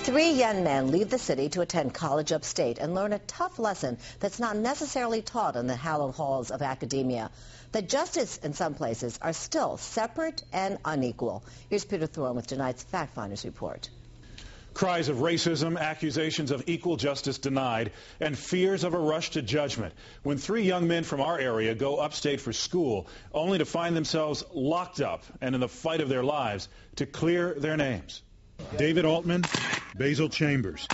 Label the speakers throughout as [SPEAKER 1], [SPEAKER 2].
[SPEAKER 1] 3 young men leave the city to attend college upstate and learn a tough lesson that's not necessarily taught in the hallowed halls of academia. That justice in some places are still separate and unequal. Here's Peter Thorne with tonight's Fact Finders report.
[SPEAKER 2] Cries of racism, accusations of equal justice denied, and fears of a rush to judgment when 3 young men from our area go upstate for school, only to find themselves locked up and in the fight of their lives to clear their names. David Altman, Basil Chambers,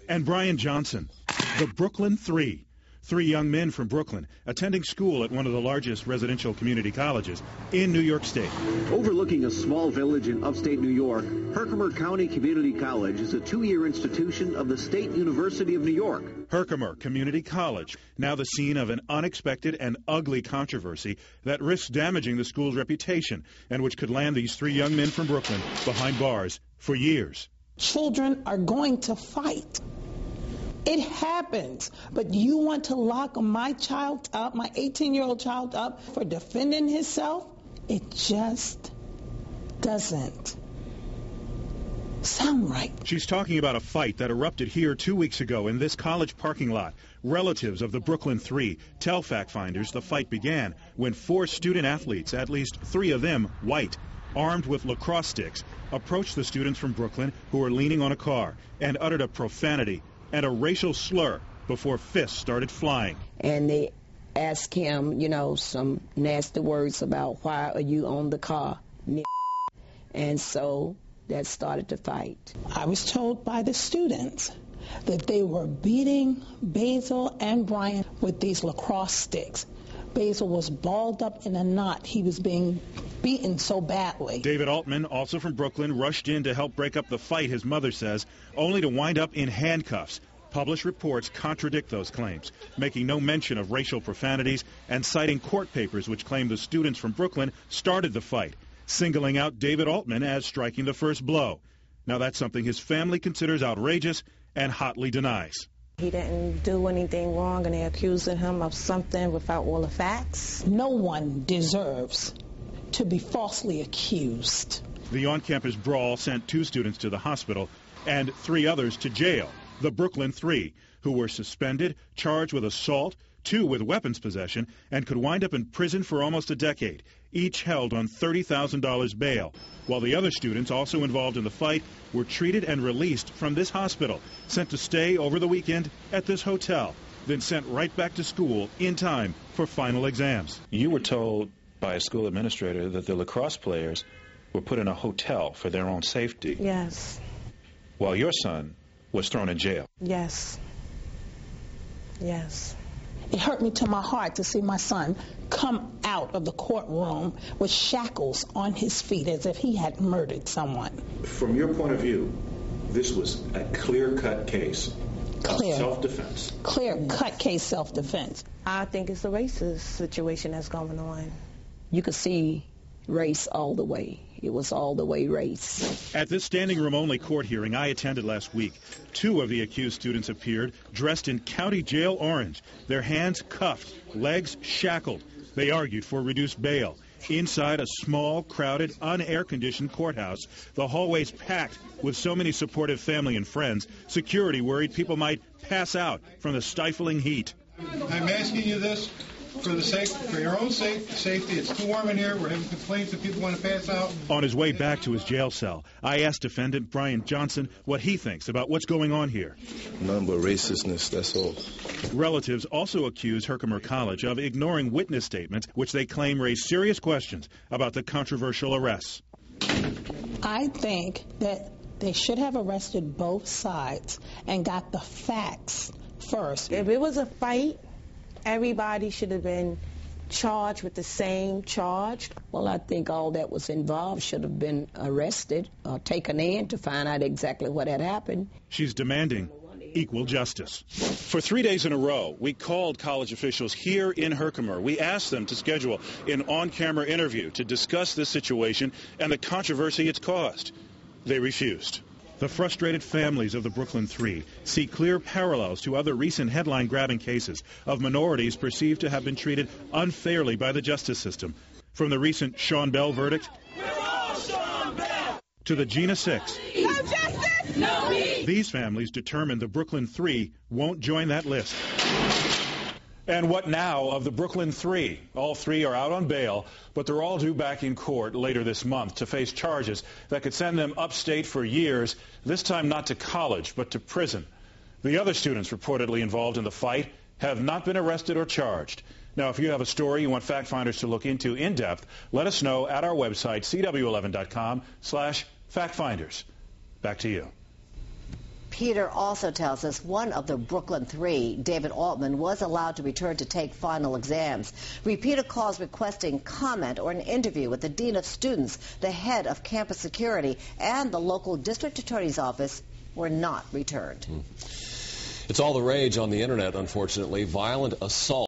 [SPEAKER 2] and Brian Johnson, the Brooklyn Three. 3 young men from Brooklyn attending school at one of the largest residential community colleges in New York State.
[SPEAKER 3] Overlooking a small village in upstate New York, Herkimer County Community College is a 2-year institution of the State University of New York.
[SPEAKER 2] Herkimer Community College, now the scene of an unexpected and ugly controversy that risks damaging the school's reputation and which could land these 3 young men from Brooklyn behind bars for years.
[SPEAKER 4] Children are going to fight. It happens, but you want to lock my child up, my 18-year-old child up for defending himself? It just doesn't sound right.
[SPEAKER 2] She's talking about a fight that erupted here 2 weeks ago in this college parking lot. Relatives of the Brooklyn Three tell fact finders the fight began when 4 student athletes, at least 3 of them white, armed with lacrosse sticks, approached the students from Brooklyn who were leaning on a car and uttered a profanity and a racial slur before fists started flying.
[SPEAKER 5] And they asked him, some nasty words about why are you on the car? And so that started the fight.
[SPEAKER 4] I was told by the students that they were beating Basil and Brian with these lacrosse sticks. Basil was balled up in a knot. He was being beaten so badly.
[SPEAKER 2] David Altman, also from Brooklyn, rushed in to help break up the fight, his mother says, only to wind up in handcuffs. Published reports contradict those claims, making no mention of racial profanities and citing court papers which claim the students from Brooklyn started the fight, singling out David Altman as striking the first blow. Now that's something his family considers outrageous and hotly denies.
[SPEAKER 6] He didn't do anything wrong, and they're accusing him of something without all the facts.
[SPEAKER 4] No one deserves to be falsely accused.
[SPEAKER 2] The on-campus brawl sent 2 students to the hospital and 3 others to jail, the Brooklyn Three, who were suspended, charged with assault, 2 with weapons possession, and could wind up in prison for almost a decade, each held on $30,000 bail, while the other students also involved in the fight were treated and released from this hospital, sent to stay over the weekend at this hotel, then sent right back to school in time for final exams.
[SPEAKER 7] You were told by a school administrator that the lacrosse players were put in a hotel for their own safety.
[SPEAKER 6] Yes.
[SPEAKER 7] While your son was thrown in jail.
[SPEAKER 6] Yes. Yes.
[SPEAKER 4] It hurt me to my heart to see my son come out of the courtroom with shackles on his feet as if he had murdered someone.
[SPEAKER 7] From your point of view, this was a clear-cut case of self-defense.
[SPEAKER 4] Clear-cut case self-defense.
[SPEAKER 6] I think it's a racist situation that's going on.
[SPEAKER 5] You could see race all the way. It was all the way race.
[SPEAKER 2] At this standing room only court hearing I attended last week, 2 of the accused students appeared dressed in county jail orange, their hands cuffed, legs shackled. They argued for reduced bail. Inside a small, crowded, unair-conditioned courthouse, the hallways packed with so many supportive family and friends, security worried people might pass out from the stifling heat.
[SPEAKER 8] I'm asking you this for your own safety. It's too warm in here. We're having complaints that people want to pass out.
[SPEAKER 2] On his way back to his jail cell, I asked defendant Brian Johnson what he thinks about what's going on here.
[SPEAKER 9] None but racistness, that's all.
[SPEAKER 2] Relatives also accuse Herkimer College of ignoring witness statements, which they claim raise serious questions about the controversial arrests.
[SPEAKER 4] I think that they should have arrested both sides and got the facts first.
[SPEAKER 6] If it was a fight, everybody should have been charged with the same charge.
[SPEAKER 5] Well, I think all that was involved should have been arrested or taken in to find out exactly what had happened.
[SPEAKER 2] She's demanding equal justice. For 3 days in a row, we called college officials here in Herkimer. We asked them to schedule an on-camera interview to discuss this situation and the controversy it's caused. They refused. The frustrated families of the Brooklyn Three see clear parallels to other recent headline-grabbing cases of minorities perceived to have been treated unfairly by the justice system. From the recent Sean Bell verdict to the Gina 6.
[SPEAKER 10] justice, no peace.
[SPEAKER 2] These families determined the Brooklyn Three won't join that list. And what now of the Brooklyn Three? All three are out on bail, but they're all due back in court later this month to face charges that could send them upstate for years, this time not to college, but to prison. The other students reportedly involved in the fight have not been arrested or charged. Now, if you have a story you want fact finders to look into in depth, let us know at our website, cw11.com/factfinders. Back to you.
[SPEAKER 1] Peter also tells us one of the Brooklyn Three, David Altman, was allowed to return to take final exams. Repeated calls requesting comment or an interview with the dean of students, the head of campus security, and the local district attorney's office were not returned.
[SPEAKER 11] It's all the rage on the internet, unfortunately. Violent assault.